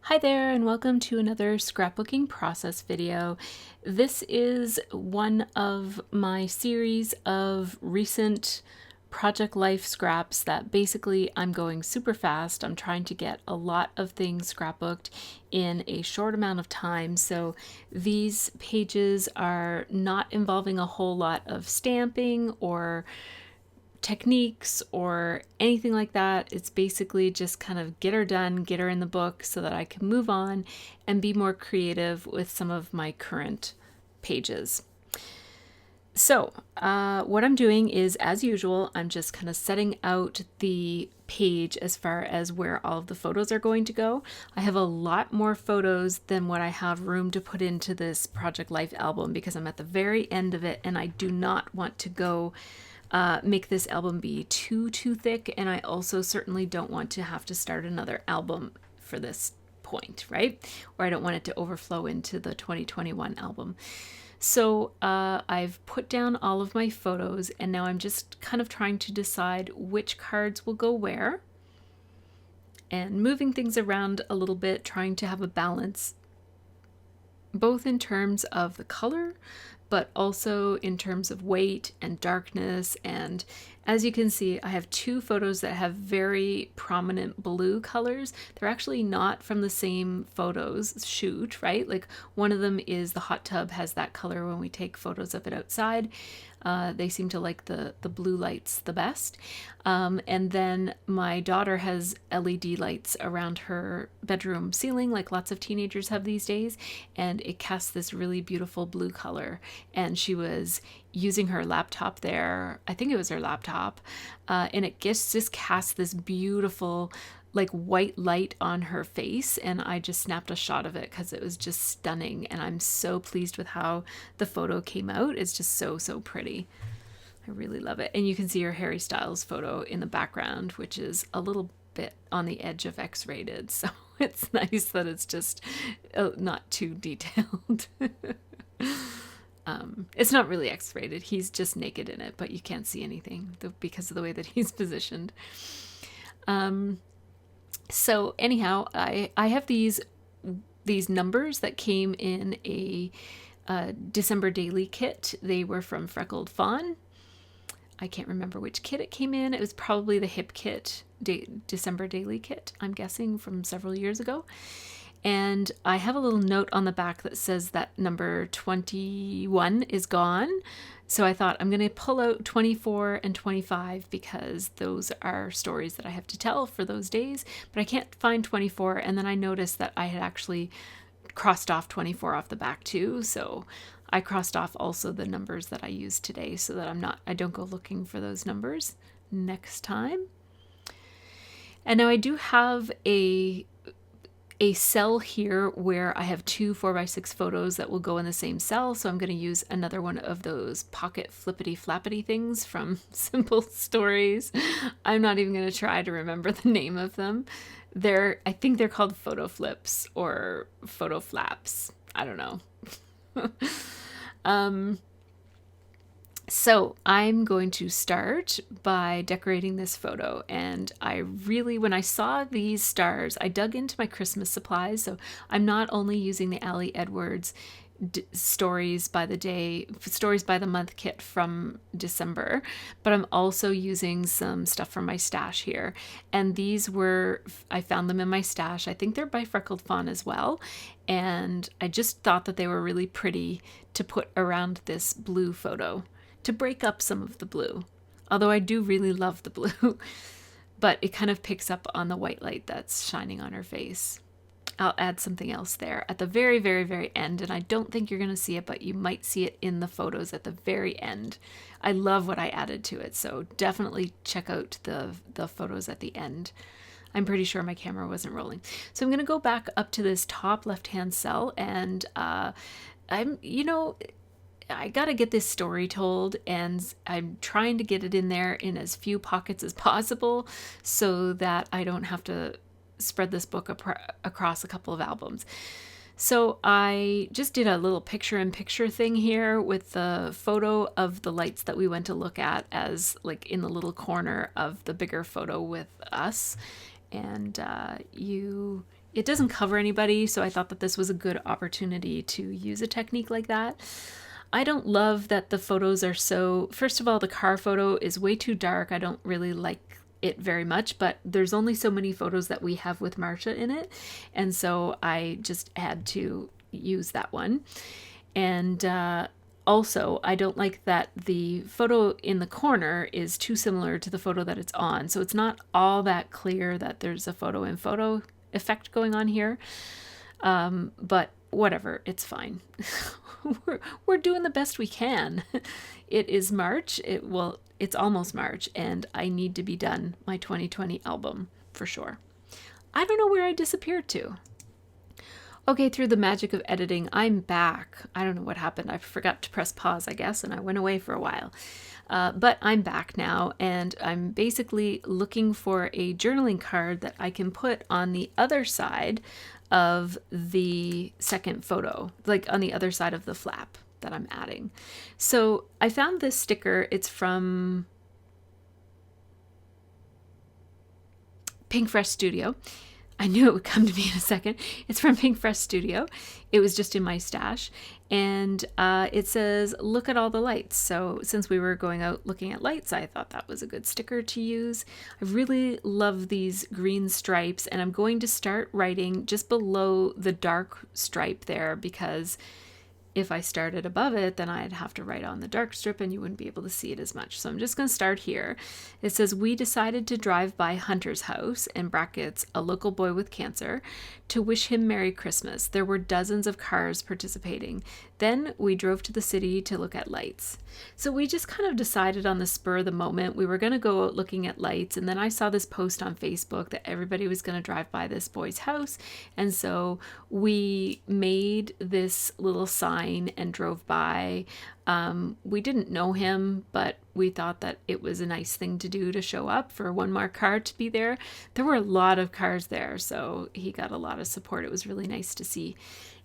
Hi there and welcome to another scrapbooking process video. This is one of my series of recent project life scraps that basically I'm going super fast. I'm trying to get a lot of things scrapbooked in a short amount of time. So these pages are not involving a whole lot of stamping or techniques or anything like that. It's basically just kind of get her done, get her in the book so that I can move on and be more creative with some of my current pages. So what I'm doing is, as usual, I'm just kind of setting out the page as far as where all of the photos are going to go. I have a lot more photos than what I have room to put into this Project Life album because I'm at the very end of it and I do not want to go make this album be too thick, and I also certainly don't want to have to start another album for this point, right? Or I don't want it to overflow into the 2021 album. So I've put down all of my photos and now I'm just kind of trying to decide which cards will go where and moving things around a little bit, trying to have a balance both in terms of the color but also in terms of weight and darkness. And as you can see, I have two photos that have very prominent blue colors. They're actually not from the same photos shoot, right? Like one of them is the hot tub has that color when we take photos of it outside. They seem to like the blue lights the best. And then my daughter has LED lights around her bedroom ceiling, like lots of teenagers have these days, and it casts this really beautiful blue color. And she was using her laptop there, I think it was her laptop, and it just casts this beautiful like white light on her face, and I just snapped a shot of it because it was just stunning, and I'm so pleased with how the photo came out. It's just so pretty. I really love it. And you can see her Harry Styles photo in the background, which is a little bit on the edge of X-rated, so it's nice that it's just not too detailed. It's not really X-rated. He's just naked in it, but you can't see anything because of the way that he's positioned. So anyhow, I have these numbers that came in a December daily kit. They were from Freckled Fawn. I can't remember which kit it came in. It was probably the Hip Kit December daily kit, I'm guessing, from several years ago. And I have a little note on the back that says that number 21 is gone. So I thought I'm going to pull out 24 and 25 because those are stories that I have to tell for those days. But I can't find 24. And then I noticed that I had actually crossed off 24 off the back too. So I crossed off also the numbers that I used today so that I don't go looking for those numbers next time. And now I do have a cell here where I have two 4x6 photos that will go in the same cell. So I'm going to use another one of those pocket flippity flappity things from Simple Stories. I'm not even going to try to remember the name of them. I think they're called photo flips or photo flaps. I don't know. So I'm going to start by decorating this photo, and when I saw these stars, I dug into my Christmas supplies. So I'm not only using the Ali Edwards Stories by the Month kit from December, but I'm also using some stuff from my stash here. And I found them in my stash. I think they're by Freckled Fawn as well. And I just thought that they were really pretty to put around this blue photo, to break up some of the blue. Although I do really love the blue, but it kind of picks up on the white light that's shining on her face. I'll add something else there at the very, very, very end, and I don't think you're going to see it, but you might see it in the photos at the very end. I love what I added to it, so definitely check out the photos at the end. I'm pretty sure my camera wasn't rolling. So I'm going to go back up to this top left-hand cell, and I gotta get this story told, and I'm trying to get it in there in as few pockets as possible so that I don't have to spread this book across a couple of albums. So I just did a little picture-in-picture thing here with the photo of the lights that we went to look at as like in the little corner of the bigger photo with us. And you it doesn't cover anybody, so I thought that this was a good opportunity to use a technique like that. I don't love that the photos are so, first of all, the car photo is way too dark. I don't really like it very much, but there's only so many photos that we have with Marcia in it. And so I just had to use that one. And also, I don't like that the photo in the corner is too similar to the photo that it's on. So it's not all that clear that there's a photo in photo effect going on here. But whatever, it's fine. we're doing the best we can. It is March. It's almost March, and I need to be done my 2020 album for sure. I don't know where I disappeared to. Okay, through the magic of editing, I'm back. I don't know what happened. I forgot to press pause, I guess, and I went away for a while. But I'm back now, and I'm basically looking for a journaling card that I can put on the other side of the second photo, like on the other side of the flap that I'm adding. So I found this sticker. It's from Pink Fresh Studio. I knew it would come to me in a second. It's from Pink Fresh Studio. It was just in my stash. And it says, look at all the lights. So since we were going out looking at lights, I thought that was a good sticker to use. I really love these green stripes, and I'm going to start writing just below the dark stripe there, because if I started above it, then I'd have to write on the dark strip and you wouldn't be able to see it as much. So I'm just going to start here. It says, we decided to drive by Hunter's house, in brackets, a local boy with cancer, to wish him Merry Christmas. There were dozens of cars participating. Then we drove to the city to look at lights. So we just kind of decided on the spur of the moment we were going to go out looking at lights. And then I saw this post on Facebook that everybody was going to drive by this boy's house. And so we made this little sign and drove by. We didn't know him, but we thought that it was a nice thing to do to show up for one more car to be there. There were a lot of cars there, so he got a lot of support. It was really nice to see.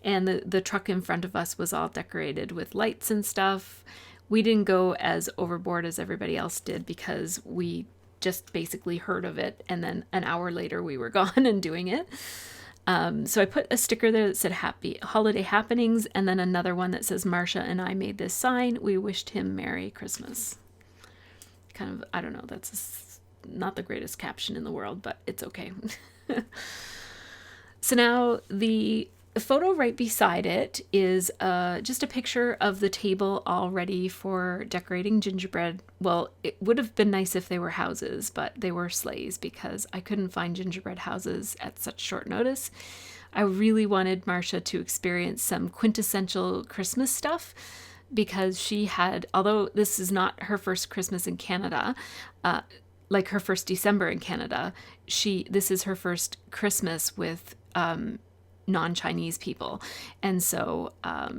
And the truck in front of us was all decorated with lights and stuff. We didn't go as overboard as everybody else did because we just basically heard of it, and then an hour later we were gone and doing it. So I put a sticker there that said Happy Holiday Happenings, and then another one that says Marcia and I made this sign. We wished him Merry Christmas. Kind of, I don't know, that's not the greatest caption in the world, but it's okay. So now the photo right beside it is just a picture of the table all ready for decorating gingerbread. Well, it would have been nice if they were houses, but they were sleighs because I couldn't find gingerbread houses at such short notice. I really wanted Marcia to experience some quintessential Christmas stuff because she had, although this is not her first Christmas in Canada, like her first December in Canada, this is her first Christmas with non-Chinese people. And so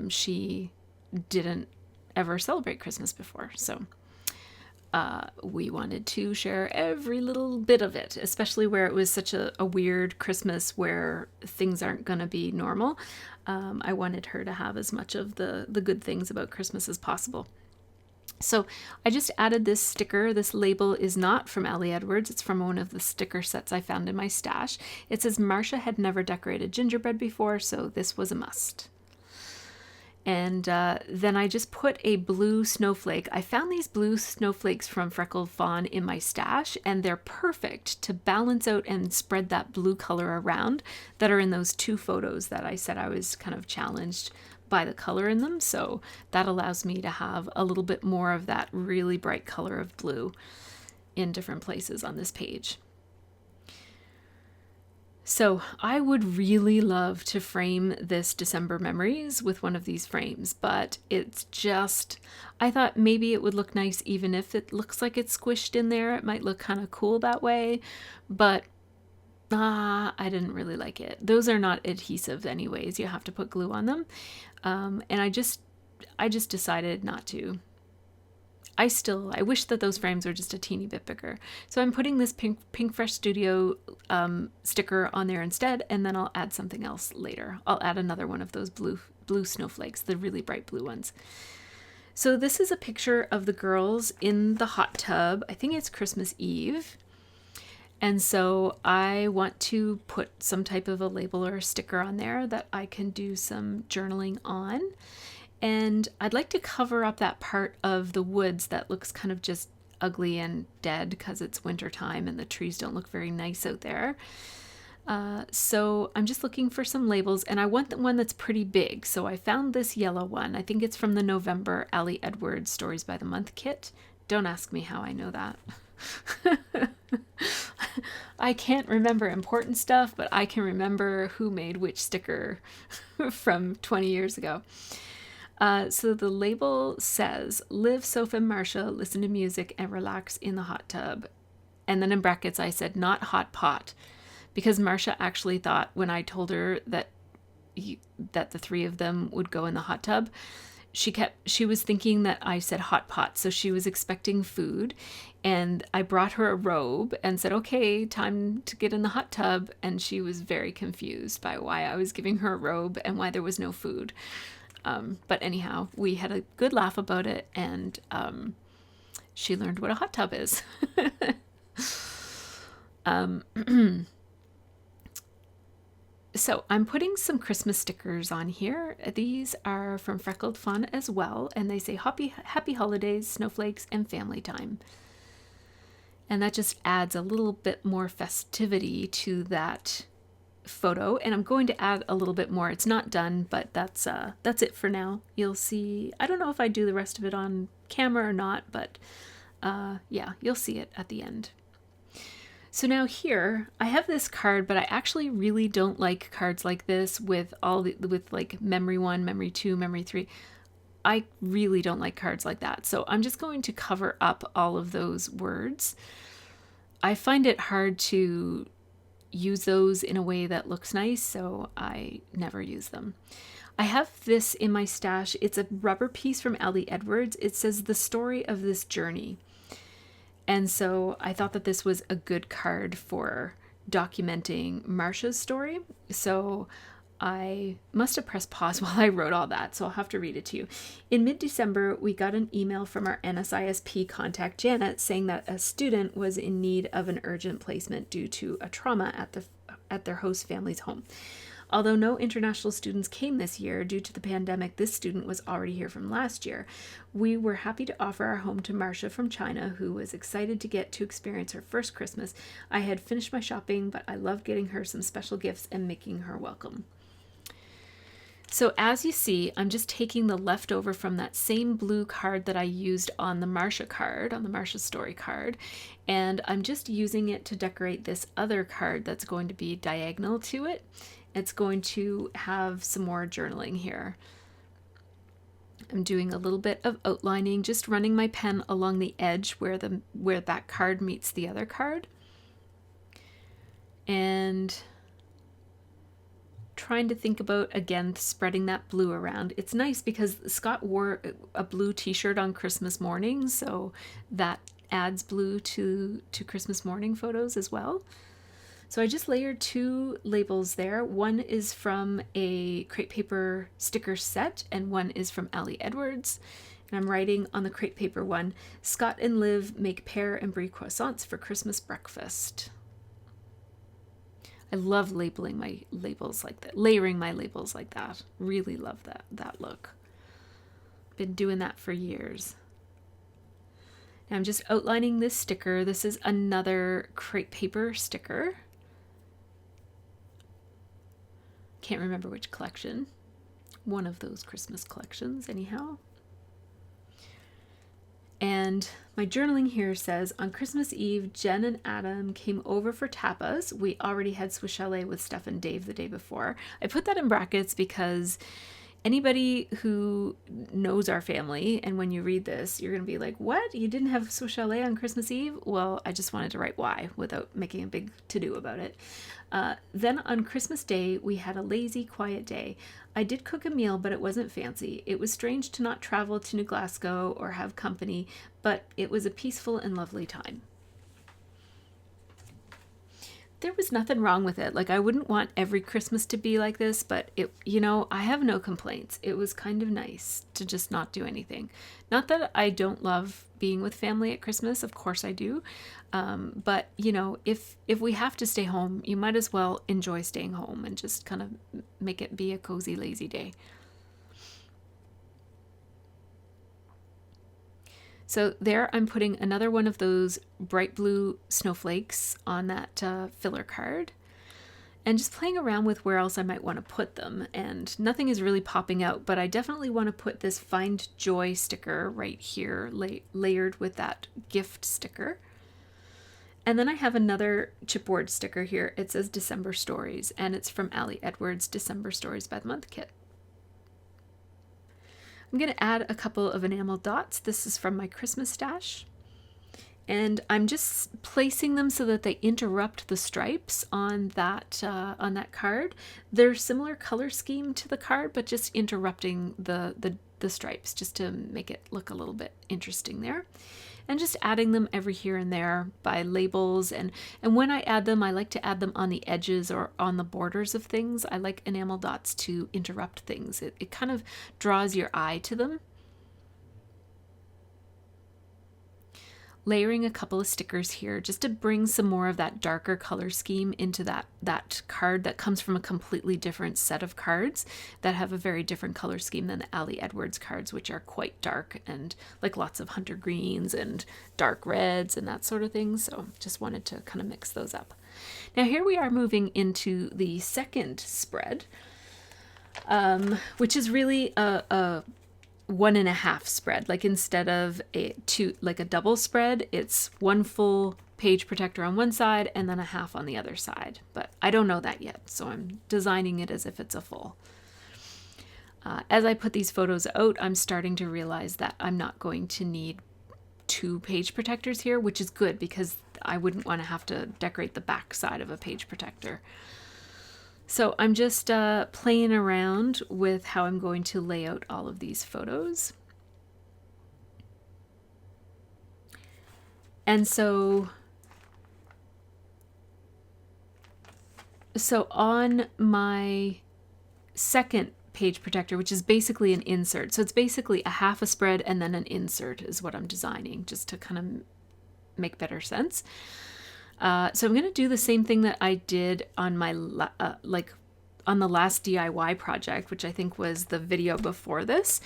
she didn't ever celebrate Christmas before. So we wanted to share every little bit of it, especially where it was such a weird Christmas where things aren't going to be normal. I wanted her to have as much of the good things about Christmas as possible. So I just added this sticker. This label is not from Allie Edwards. It's from one of the sticker sets I found in my stash. It says Marcia had never decorated gingerbread before, so this was a must. And then I just put a blue snowflake. I found these blue snowflakes from Freckled Fawn in my stash, and they're perfect to balance out and spread that blue color around that are in those two photos that I said I was kind of challenged by the color in them. So that allows me to have a little bit more of that really bright color of blue in different places on this page. So I would really love to frame this December Memories with one of these frames, but it's just, I thought maybe it would look nice even if it looks like it's squished in there. It might look kind of cool that way, but I didn't really like it. Those are not adhesive anyways. You have to put glue on them. And I just decided not to. I wish that those frames were just a teeny bit bigger. So I'm putting this Pink Fresh Studio sticker on there instead, and then I'll add something else later. I'll add another one of those blue snowflakes, the really bright blue ones. So this is a picture of the girls in the hot tub. I think it's Christmas Eve. And so I want to put some type of a label or a sticker on there that I can do some journaling on. And I'd like to cover up that part of the woods that looks kind of just ugly and dead because it's winter time and the trees don't look very nice out there. So I'm just looking for some labels, and I want the one that's pretty big. So I found this yellow one. I think it's from the November Ali Edwards Stories by the Month kit. Don't ask me how I know that. I can't remember important stuff, but I can remember who made which sticker from 20 years ago. So the label says, "Live, Soph and Marcia, listen to music and relax in the hot tub." And then in brackets I said, "not hot pot," because Marcia actually thought when I told her that the three of them would go in the hot tub, she was thinking that I said hot pot. So she was expecting food, and I brought her a robe and said, "Okay, time to get in the hot tub." And she was very confused by why I was giving her a robe and why there was no food. But anyhow, we had a good laugh about it, and she learned what a hot tub is. So I'm putting some Christmas stickers on here. These are from Freckled Fun as well, and they say happy holidays, snowflakes, and family time. And that just adds a little bit more festivity to that photo, and I'm going to add a little bit more. It's not done, but that's it for now. You'll see. I don't know if I do the rest of it on camera or not, but yeah, you'll see it at the end. So now here I have this card, but I actually really don't like cards like this with like memory 1, memory 2, memory 3. I really don't like cards like that. So I'm just going to cover up all of those words. I find it hard to use those in a way that looks nice, so I never use them. I have this in my stash. It's a rubber piece from Ali Edwards. It says "The Story of This Journey." And so I thought that this was a good card for documenting Marcia's story. So I must have pressed pause while I wrote all that, so I'll have to read it to you. In mid-December, we got an email from our NSISP contact, Janet, saying that a student was in need of an urgent placement due to a trauma at their host family's home. Although no international students came this year due to the pandemic, this student was already here from last year. We were happy to offer our home to Marcia from China, who was excited to get to experience her first Christmas. I had finished my shopping, but I loved getting her some special gifts and making her welcome. So as you see, I'm just taking the leftover from that same blue card that I used on the Marcia card, on the Marcia story card, and I'm just using it to decorate this other card that's going to be diagonal to it. It's going to have some more journaling here. I'm doing a little bit of outlining, just running my pen along the edge where that card meets the other card. And trying to think about, again, spreading that blue around. It's nice because Scott wore a blue t-shirt on Christmas morning, so that adds blue to Christmas morning photos as well. So I just layered 2 labels there. One is from a crepe paper sticker set, and one is from Ali Edwards. And I'm writing on the crepe paper one, "Scott and Liv make pear and brie croissants for Christmas breakfast." I love labeling my labels like that, layering my labels like that. Really love that look. Been doing that for years. Now I'm just outlining this sticker. This is another crepe paper sticker. Can't remember which collection. One of those Christmas collections, anyhow. And my journaling here says, "On Christmas Eve, Jen and Adam came over for tapas. We already had Swiss chalet with Steph and Dave the day before." I put that in brackets because anybody who knows our family, and when you read this, you're going to be like, "What? You didn't have Swiss chalet on Christmas Eve?" Well, I just wanted to write why without making a big to-do about it. Then on Christmas Day, we had a lazy, quiet day. I did cook a meal, but it wasn't fancy. It was strange to not travel to New Glasgow or have company, but it was a peaceful and lovely time. there was nothing wrong with it. Like, I wouldn't want every Christmas to be like this, but it, you know, I have no complaints. It was kind of nice to just not do anything. Not that I don't love being with family at Christmas, of course I do. But you know, if we have to stay home, you might as well enjoy staying home and just kind of make it be a cozy, lazy day. So there I'm putting another one of those bright blue snowflakes on that filler card and just playing around with where else I might want to put them. And nothing is really popping out, but I definitely want to put this Find Joy sticker right here, layered with that gift sticker. And then I have another chipboard sticker here. It says December Stories, and it's from Ali Edwards' December Stories by the Month kit. I'm going to add a couple of enamel dots. This is from my Christmas stash. And I'm just placing them so that they interrupt the stripes on that card. They're similar color scheme to the card, but just interrupting the stripes just to make it look a little bit interesting there. And just adding them every here and there by labels. And when I add them, I like to add them on the edges or on the borders of things. I like enamel dots to interrupt things. It kind of draws your eye to them. Layering a couple of stickers here just to bring some more of that darker color scheme into that card that comes from a completely different set of cards that have a very different color scheme than the Ali Edwards cards, which are quite dark and like lots of hunter greens and dark reds and that sort of thing. So just wanted to kind of mix those up. Now here we are moving into the second spread, which is really a 1.5 spread. Like instead of a double spread, it's one full page protector on one side and then a half on the other side. But I don't know that yet, so I'm designing it as if it's a full. As I put these photos out, I'm starting to realize that I'm not going to need 2 page protectors here, which is good because I wouldn't want to have to decorate the back side of a page protector. So I'm just playing around with how I'm going to lay out all of these photos. And so on my second page protector, which is basically an insert, so it's basically a half a spread and then an insert is what I'm designing, just to kind of make better sense. So I'm going to do the same thing that I did on my on the last DIY project, which I think was the video before this,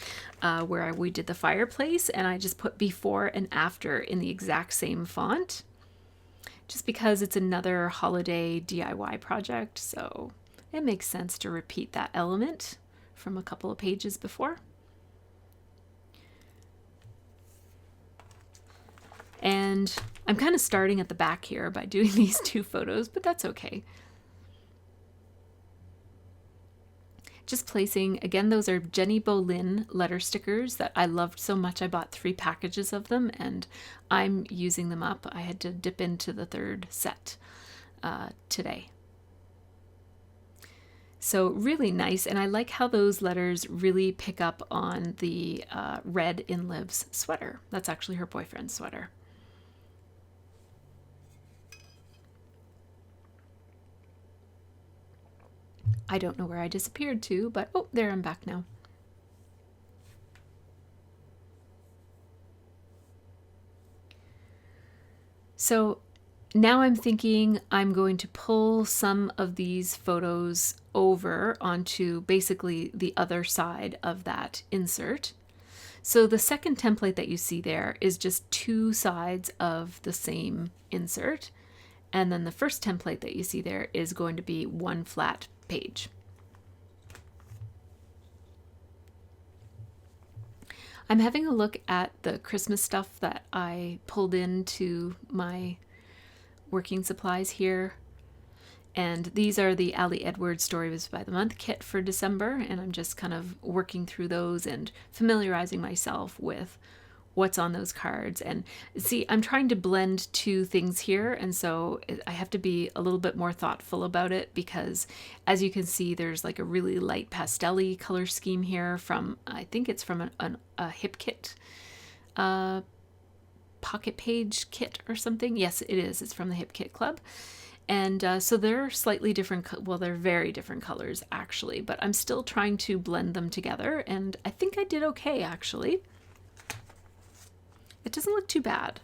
where we did the fireplace, and I just put before and after in the exact same font, just because it's another holiday DIY project, so it makes sense to repeat that element from a couple of pages before. And I'm kind of starting at the back here by doing these 2 photos, but that's okay. Just placing, again, those are Jenny Boleyn letter stickers that I loved so much I bought 3 packages of them and I'm using them up. I had to dip into the 3rd set today. So really nice, and I like how those letters really pick up on the red in Liv's sweater. That's actually her boyfriend's sweater. I don't know where I disappeared to, but oh, there, I'm back now. So now I'm thinking I'm going to pull some of these photos over onto basically the other side of that insert. So the second template that you see there is just 2 sides of the same insert. And then the first template that you see there is going to be 1 flat page. I'm having a look at the Christmas stuff that I pulled into my working supplies here. And these are the Ali Edwards Stories by the Month kit for December. And I'm just kind of working through those and familiarizing myself with what's on those cards. And see, I'm trying to blend 2 things here, and so I have to be a little bit more thoughtful about it because, as you can see, there's like a really light pastel-y color scheme here from, I think it's from a Hip Kit pocket page kit or something. Yes, it is. It's from the Hip Kit Club. And so they're slightly different, well, they're very different colors actually, but I'm still trying to blend them together, and I think I did okay actually. It doesn't look too bad.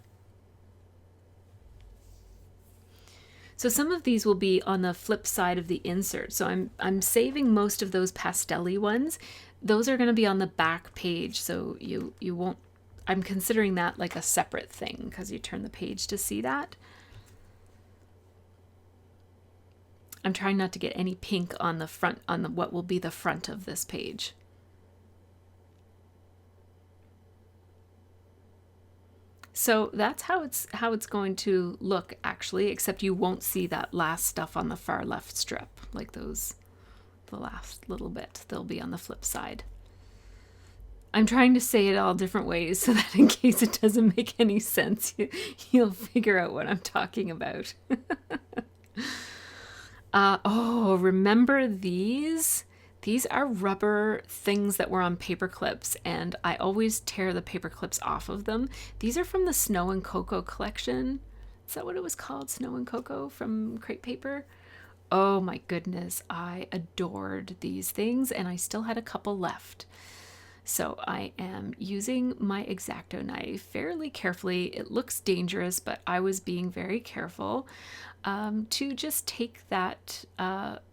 So some of these will be on the flip side of the insert. So I'm saving most of those pastel-y ones. Those are going to be on the back page, so you won't, I'm considering that like a separate thing because you turn the page to see that. I'm trying not to get any pink on the front, on the what will be the front of this page. So that's how it's going to look actually, except you won't see that last stuff on the far left strip, like those, the last little bit, they'll be on the flip side. I'm trying to say it all different ways so that in case it doesn't make any sense, you'll figure out what I'm talking about. Oh, remember these? These are rubber things that were on paper clips, and I always tear the paper clips off of them. These are from the Snow and Cocoa collection. Is that what it was called? Snow and Cocoa from Crepe Paper? Oh my goodness, I adored these things, and I still had a couple left. So I am using my X-Acto knife fairly carefully. It looks dangerous, but I was being very careful to just take that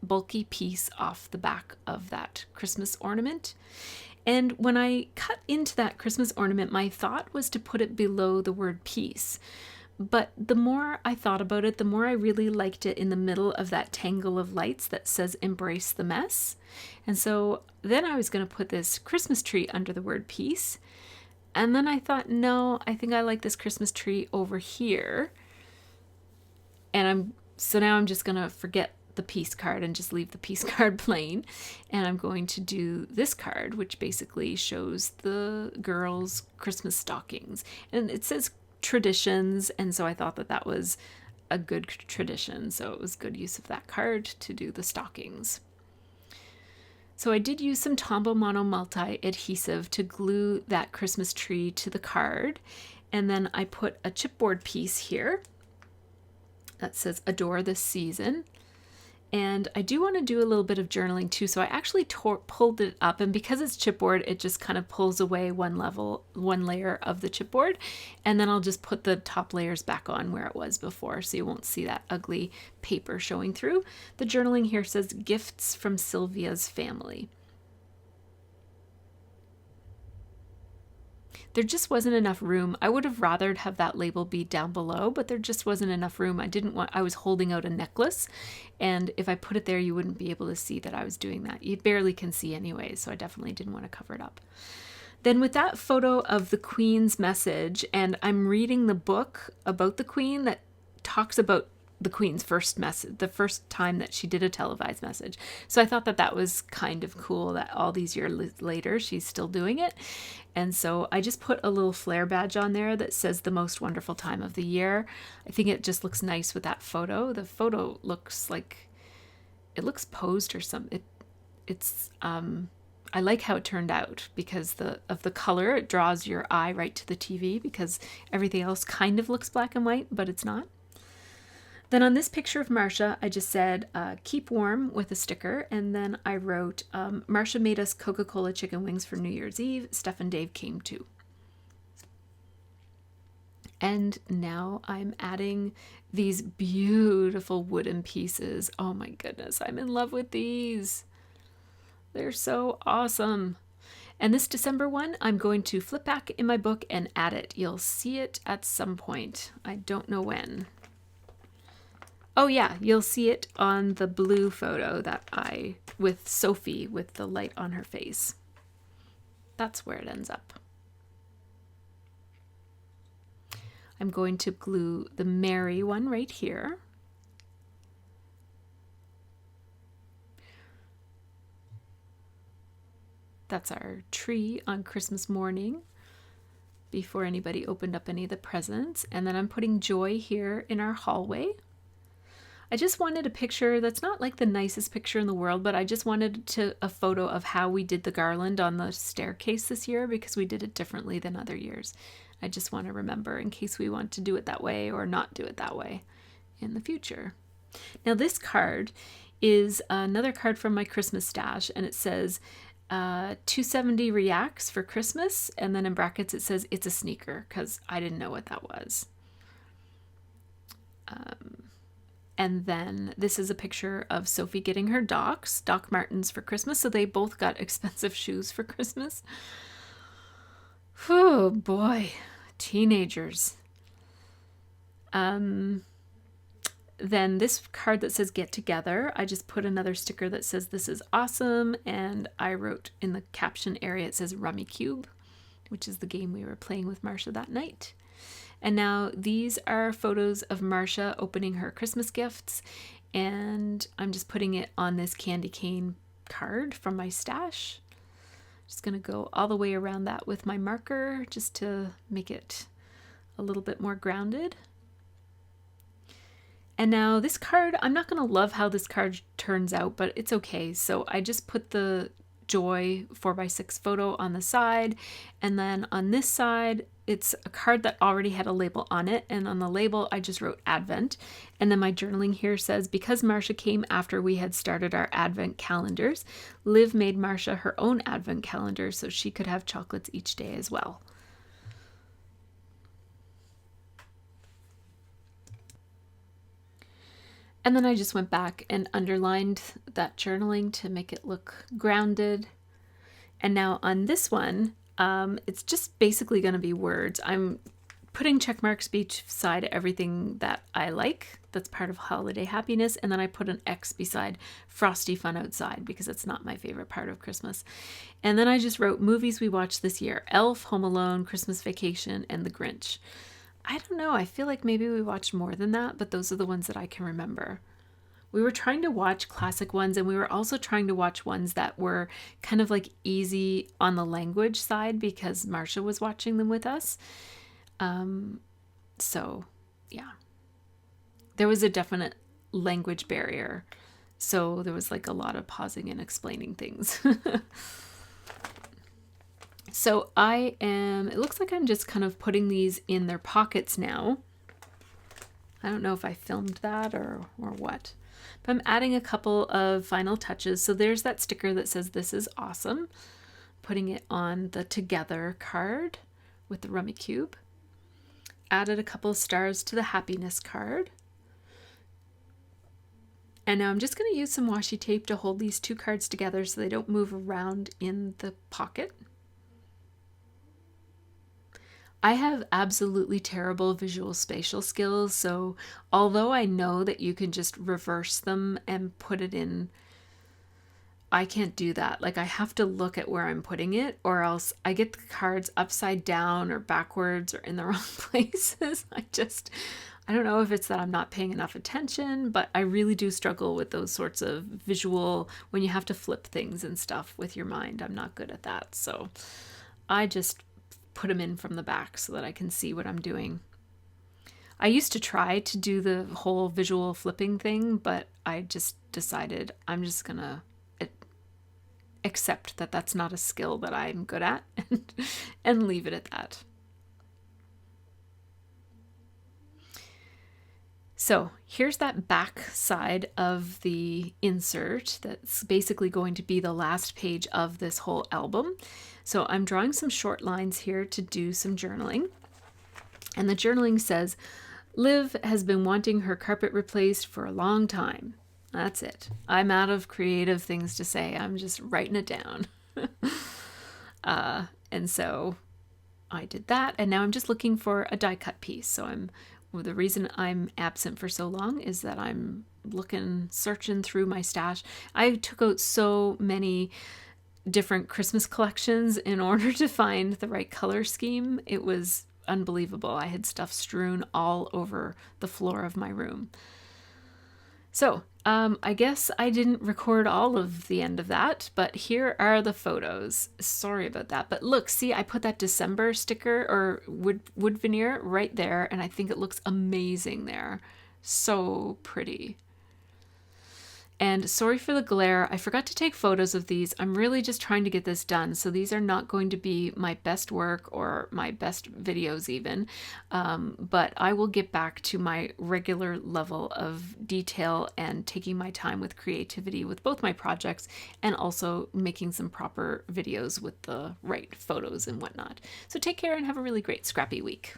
bulky piece off the back of that Christmas ornament. And when I cut into that Christmas ornament, my thought was to put it below the word peace. But the more I thought about it, the more I really liked it in the middle of that tangle of lights that says embrace the mess. And so then I was going to put this Christmas tree under the word peace. And then I thought, no, I think I like this Christmas tree over here. And so now I'm just going to forget the peace card and just leave the peace card plain. And I'm going to do this card, which basically shows the girls' Christmas stockings. And it says traditions, and so I thought that that was a good tradition, so it was good use of that card to do the stockings. So I did use some Tombow Mono Multi adhesive to glue that Christmas tree to the card, and then I put a chipboard piece here that says adore this season. And I do want to do a little bit of journaling too, so I actually pulled it up, and because it's chipboard, it just kind of pulls away one layer of the chipboard, and then I'll just put the top layers back on where it was before, so you won't see that ugly paper showing through. The journaling here says gifts from Sylvia's family. There just wasn't enough room. I would have rathered have that label be down below, but there just wasn't enough room. I was holding out a necklace, and if I put it there, you wouldn't be able to see that I was doing that. You barely can see anyway, so I definitely didn't want to cover it up. Then with that photo of the Queen's message, and I'm reading the book about the Queen that talks about the Queen's first message, the first time that she did a televised message. So I thought that that was kind of cool that all these years later she's still doing it. And so I just put a little flare badge on there that says the most wonderful time of the year. I think it just looks nice with that photo. The photo looks like it looks posed or something. I like how it turned out because of the color. It draws your eye right to the TV because everything else kind of looks black and white, but it's not. Then on this picture of Marcia, I just said, keep warm with a sticker. And then I wrote, Marcia made us Coca-Cola chicken wings for New Year's Eve. Steph and Dave came too. And now I'm adding these beautiful wooden pieces. Oh my goodness, I'm in love with these. They're so awesome. And this December one, I'm going to flip back in my book and add it. You'll see it at some point. I don't know when. Oh yeah, you'll see it on the blue photo with Sophie with the light on her face. That's where it ends up. I'm going to glue the Mary one right here. That's our tree on Christmas morning before anybody opened up any of the presents. And then I'm putting Joy here in our hallway. I just wanted a picture that's not like the nicest picture in the world, but I just wanted a photo of how we did the garland on the staircase this year because we did it differently than other years. I just want to remember in case we want to do it that way or not do it that way in the future. Now this card is another card from my Christmas stash, and it says 270 reacts for Christmas, and then in brackets it says it's a sneaker, because I didn't know what that was. And then this is a picture of Sophie getting her Doc Martens for Christmas. So they both got expensive shoes for Christmas. Oh boy, teenagers. Then this card that says get together, I just put another sticker that says this is awesome. And I wrote in the caption area, it says Rummy Cube, which is the game we were playing with Marcia that night. And now these are photos of Marcia opening her Christmas gifts, and I'm just putting it on this candy cane card from my stash. Just going to go all the way around that with my marker just to make it a little bit more grounded. And now this card, I'm not going to love how this card turns out, but it's okay. So I just put the Joy 4x6 photo on the side, and then on this side it's a card that already had a label on it, and on the label I just wrote Advent. And then my journaling here says, because Marcia came after we had started our Advent calendars, Liv made Marcia her own Advent calendar so she could have chocolates each day as well. And then I just went back and underlined that journaling to make it look grounded. And now on this one, it's just basically going to be words. I'm putting check marks beside everything that I like. That's part of holiday happiness. And then I put an X beside frosty fun outside because it's not my favorite part of Christmas. And then I just wrote movies we watched this year: Elf, Home Alone, Christmas Vacation, and The Grinch. I don't know. I feel like maybe we watched more than that, but those are the ones that I can remember. We were trying to watch classic ones, and we were also trying to watch ones that were kind of like easy on the language side because Marcia was watching them with us. So yeah, there was a definite language barrier. So there was like a lot of pausing and explaining things. So it looks like I'm just kind of putting these in their pockets now. I don't know if I filmed that or what, but I'm adding a couple of final touches. So there's that sticker that says this is awesome. Putting it on the together card with the Rummy Cube. Added a couple of stars to the happiness card. And now I'm just going to use some washi tape to hold these two cards together so they don't move around in the pocket. I have absolutely terrible visual spatial skills, so although I know that you can just reverse them and put it in, I can't do that. Like, I have to look at where I'm putting it, or else I get the cards upside down or backwards or in the wrong places. I don't know if it's that I'm not paying enough attention, but I really do struggle with those sorts of visual, when you have to flip things and stuff with your mind. I'm not good at that, so I just put them in from the back so that I can see what I'm doing. I used to try to do the whole visual flipping thing, but I just decided I'm just gonna accept that that's not a skill that I'm good at and leave it at that. So here's that back side of the insert that's basically going to be the last page of this whole album. So I'm drawing some short lines here to do some journaling. And the journaling says, Liv has been wanting her carpet replaced for a long time. That's it. I'm out of creative things to say. I'm just writing it down. And so I did that. And now I'm just looking for a die cut piece. So the reason I'm absent for so long is that I'm searching through my stash. I took out so many different Christmas collections in order to find the right color scheme. It was unbelievable. I had stuff strewn all over the floor of my room. So I guess I didn't record all of the end of that, but here are the photos. Sorry about that. But look, see, I put that December sticker or wood veneer right there, and I think it looks amazing there. So pretty. And sorry for the glare. I forgot to take photos of these. I'm really just trying to get this done. So these are not going to be my best work or my best videos even. But I will get back to my regular level of detail and taking my time with creativity with both my projects and also making some proper videos with the right photos and whatnot. So take care and have a really great scrappy week.